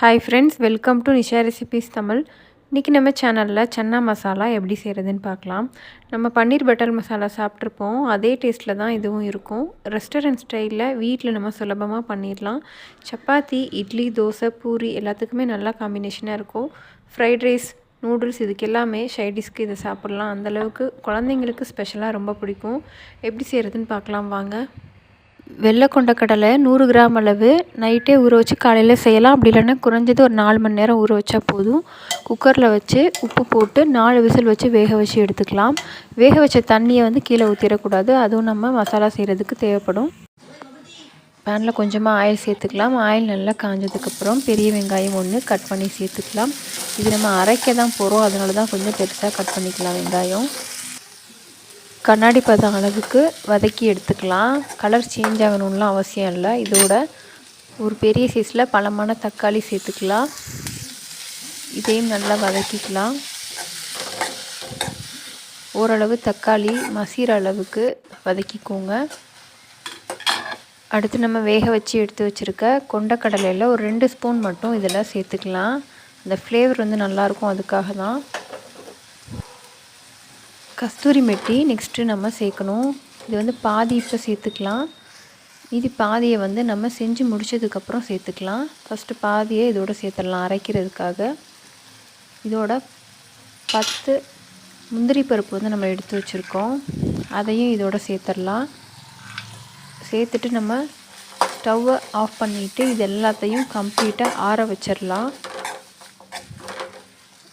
Hi friends, welcome to Nisha recipes Tamil. இன்றைக்கி நம்ம சேனலில் சன்னா மசாலா எப்படி செய்கிறதுன்னு பார்க்கலாம். நம்ம பன்னீர் பட்டர் மசாலா சாப்பிட்ருப்போம், அதே டேஸ்ட்டில் தான் இதுவும் இருக்கும். ரெஸ்டாரண்ட் ஸ்டைலில் வீட்டில் நம்ம சுலபமாக பண்ணிடலாம். சப்பாத்தி, இட்லி, தோசை, பூரி எல்லாத்துக்குமே நல்லா காம்பினேஷனாக இருக்கும். ஃப்ரைட் ரைஸ், நூடுல்ஸ் இதுக்கு எல்லாமே சைடிஷ்க்கு இதை சாப்பிட்லாம். அந்தளவுக்கு குழந்தைங்களுக்கு ஸ்பெஷலாக ரொம்ப பிடிக்கும். எப்படி செய்கிறதுன்னு பார்க்கலாம் வாங்க. வெள்ளை கொண்டக்கடலை 100 கிராம் அளவு நைட்டே ஊற வச்சு காலையில் செய்யலாம். அப்படி இல்லைன்னா குறைஞ்சது ஒரு 4 மணி நேரம் ஊற வச்சா போதும். குக்கரில் வச்சு உப்பு போட்டு 4 விசில் வச்சு வேக வச்சு எடுத்துக்கலாம். வேக வச்ச தண்ணியை கீழே ஊற்றிடக்கூடாது, அதுவும் நம்ம மசாலா செய்கிறதுக்கு தேவைப்படும். பேனில் கொஞ்சமாக ஆயில் சேர்த்துக்கலாம். ஆயில் நல்லா காஞ்சதுக்கப்புறம் பெரிய வெங்காயம் 1 கட் பண்ணி சேர்த்துக்கலாம். இது நம்ம அரைக்க தான் போகிறோம், அதனால தான் கொஞ்சம் பெருசாக கட் பண்ணிக்கலாம். வெங்காயம் கண்ணாடி பதம் அளவுக்கு வதக்கி எடுத்துக்கலாம். கலர் சேஞ்ச் ஆகணும்லாம் அவசியம் இல்லை. இதோட ஒரு பெரிய சைஸில் பழமான தக்காளி சேர்த்துக்கலாம். இதையும் நல்லா வதக்கிக்கலாம். ஓரளவு தக்காளி மசிகிற அளவுக்கு வதக்கிக்கோங்க. அடுத்து நம்ம வேக வச்சு எடுத்து வச்சுருக்க கொண்டக்கடலையில் ஒரு 2 ஸ்பூன் மட்டும் இதில் சேர்த்துக்கலாம். அந்த ஃப்ளேவர் நல்லாயிருக்கும், அதுக்காக தான். கஸ்தூரி மெட்டி நெக்ஸ்ட்டு நம்ம சேர்க்கணும். இது பாதி இப்போ சேர்த்துக்கலாம். மீதி பாதியை நம்ம செஞ்சு முடித்ததுக்கப்புறம் சேர்த்துக்கலாம். ஃபஸ்ட்டு பாதியை இதோடு சேர்த்துடலாம் அரைக்கிறதுக்காக. இதோட 10 முந்திரி பருப்பு நம்ம எடுத்து வச்சுருக்கோம், அதையும் இதோட சேர்த்துடலாம். சேர்த்துட்டு நம்ம ஸ்டவ்வை ஆஃப் பண்ணிவிட்டு இது எல்லாத்தையும் கம்ப்ளீட்டாக ஆற வச்சிடலாம்.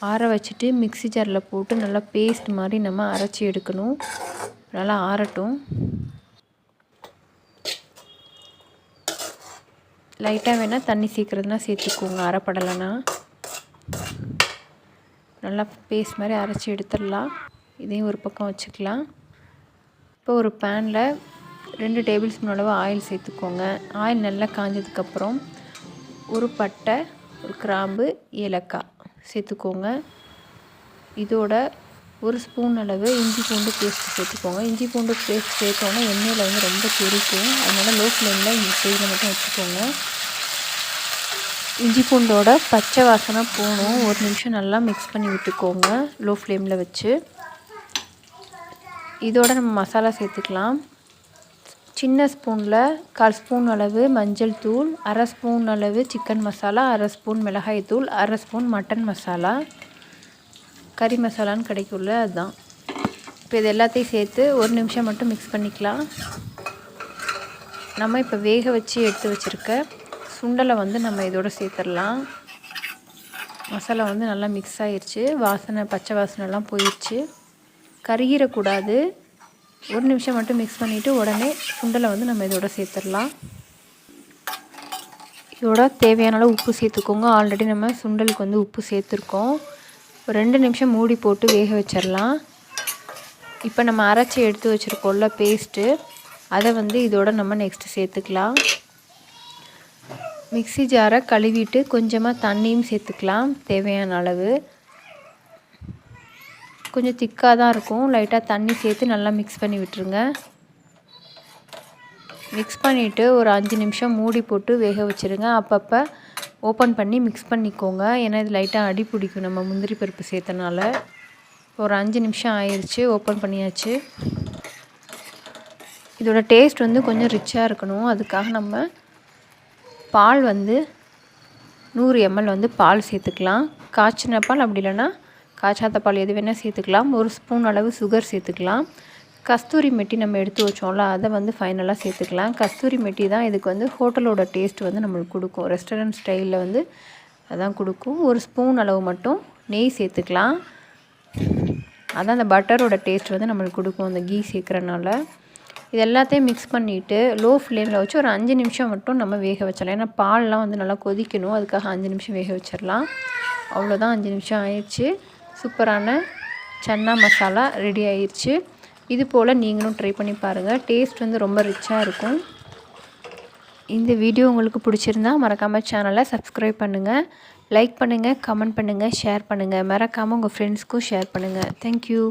ஆற வச்சுட்டு மிக்ஸி ஜாரில் போட்டு நல்லா பேஸ்ட் மாதிரி நம்ம அரைச்சி எடுக்கணும். நல்லா ஆறட்டும். லைட்டாக வேணால் தண்ணி சேர்க்குறதுனா சேர்த்துக்கோங்க, அரைப்படலைன்னா. நல்லா பேஸ்ட் மாதிரி அரைச்சி எடுத்துடலாம். இதையும் ஒரு பக்கம் வச்சுக்கலாம். இப்போ ஒரு பேனில் 2 டேபிள் ஸ்பூன் அளவு ஆயில் சேர்த்துக்கோங்க. ஆயில் நல்லா காஞ்சதுக்கப்புறம் ஒரு பட்டை, ஒரு கிராம்பு, ஏலக்காய் சேர்த்துக்கோங்க. இதோட ஒரு ஸ்பூன் அளவு இஞ்சி பூண்டு பேஸ்ட் சேர்த்துக்கோங்க. இஞ்சி பூண்டு பேஸ்ட் சேர்த்தோன்னா எண்ணெயில் ரொம்ப தெரிக்கும், அதனால் லோ ஃப்ளேமில் இந்த ஸ்டேஜில் மட்டும் வச்சுக்கோங்க. இஞ்சி பூண்டோட பச்சை வாசனை போகணும். ஒரு நிமிஷம் நல்லா மிக்ஸ் பண்ணி விட்டுக்கோங்க லோ ஃப்ளேமில் வச்சு. இதோட நம்ம மசாலா சேர்த்துக்கலாம். சின்ன ஸ்பூனில் 1/4 ஸ்பூன் அளவு மஞ்சள் தூள், 1/2 ஸ்பூன் அளவு சிக்கன் மசாலா, 1/2 ஸ்பூன் மிளகாய் தூள், 1/2 ஸ்பூன் மட்டன் மசாலா, கறி மசாலான்னு கிடைக்கும்ல அதுதான். இப்போ இது எல்லாத்தையும் சேர்த்து ஒரு நிமிஷம் மட்டும் மிக்ஸ் பண்ணிக்கலாம். நம்ம இப்போ வேக வச்சு எடுத்து வச்சுருக்க சுண்டலை நம்ம இதோட சேர்த்துடலாம். மசாலா நல்லா மிக்ஸ் ஆகிடுச்சு. வாசனை, பச்சை வாசனைலாம் போயிடுச்சு. கருகிடக்கூடாது. ஒரு நிமிஷம் மட்டும் மிக்ஸ் பண்ணிவிட்டு உடனே சுண்டலை நம்ம இதோட சேர்த்துடலாம். இதோட தேவையான அளவு உப்பு சேர்த்துக்கோங்க. ஆல்ரெடி நம்ம சுண்டலுக்கு உப்பு சேர்த்துருக்கோம். ஒரு 2 நிமிஷம் மூடி போட்டு வேக வச்சிடலாம். இப்போ நம்ம அரைச்சி எடுத்து வச்சுருக்கோம்ல பேஸ்ட்டு, அதை இதோட நம்ம நெக்ஸ்ட்டு சேர்த்துக்கலாம். மிக்ஸி ஜாரை கழுவிட்டு கொஞ்சமாக தண்ணியும் சேர்த்துக்கலாம் தேவையான அளவு. கொஞ்சம் திக்காக தான் இருக்கும். லைட்டாக தண்ணி சேர்த்து நல்லா மிக்ஸ் பண்ணி விட்டுருங்க. மிக்ஸ் பண்ணிவிட்டு ஒரு 5 நிமிஷம் மூடி போட்டு வேக வச்சுருங்க. அப்பப்போ ஓப்பன் பண்ணி மிக்ஸ் பண்ணிக்கோங்க, ஏன்னா இது லைட்டாக அடி பிடிக்கும் நம்ம முந்திரி பருப்பு சேர்த்தனால. ஒரு 5 நிமிஷம் ஆயிடுச்சு, ஓப்பன் பண்ணியாச்சு. இதோட டேஸ்ட் கொஞ்சம் ரிச்சாக இருக்கணும், அதுக்காக நம்ம பால் 100 ml பால் சேர்த்துக்கலாம். காய்ச்சின பால், அப்படி இல்லைன்னா காய்ச்சாத பால் எது வேணால் சேர்த்துக்கலாம். ஒரு ஸ்பூன் அளவு சுகர் சேர்த்துக்கலாம். கஸ்தூரி மெட்டி நம்ம எடுத்து வச்சோம்ல, அதை ஃபைனலாக சேர்த்துக்கலாம். கஸ்தூரி மெட்டி தான் இதுக்கு ஹோட்டலோட டேஸ்ட் நம்மளுக்கு கொடுக்கும். ரெஸ்டாரண்ட் ஸ்டைலில் அதான் கொடுக்கும். ஒரு ஸ்பூன் அளவு மட்டும் நெய் சேர்த்துக்கலாம். அதான் அந்த பட்டரோட டேஸ்ட் நம்மளுக்கு கொடுக்கும் அந்த கீ சேர்க்குறனால. இது எல்லாத்தையும் மிக்ஸ் பண்ணிவிட்டு லோ ஃப்ளேமில் வச்சு ஒரு 5 நிமிஷம் மட்டும் நம்ம வேக வச்சிடலாம். ஏன்னா பால்லாம் நல்லா கொதிக்கணும், அதுக்காக 5 நிமிஷம் வேக வச்சிடலாம். அவ்வளோதான், 5 நிமிஷம் ஆயிடுச்சு. சூப்பரான சன்னா மசாலா ரெடி ஆயிடுச்சு. இது போல் நீங்களும் ட்ரை பண்ணி பாருங்கள். டேஸ்ட் ரொம்ப ரிச்சாக இருக்கும். இந்த வீடியோ உங்களுக்கு பிடிச்சிருந்தா மறக்காமல் சேனலை சப்ஸ்கிரைப் பண்ணுங்கள், லைக் பண்ணுங்கள், கமெண்ட் பண்ணுங்கள், ஷேர் பண்ணுங்கள். மறக்காமல் உங்கள் ஃப்ரெண்ட்ஸ்க்கும் ஷேர் பண்ணுங்கள். தேங்க்யூ.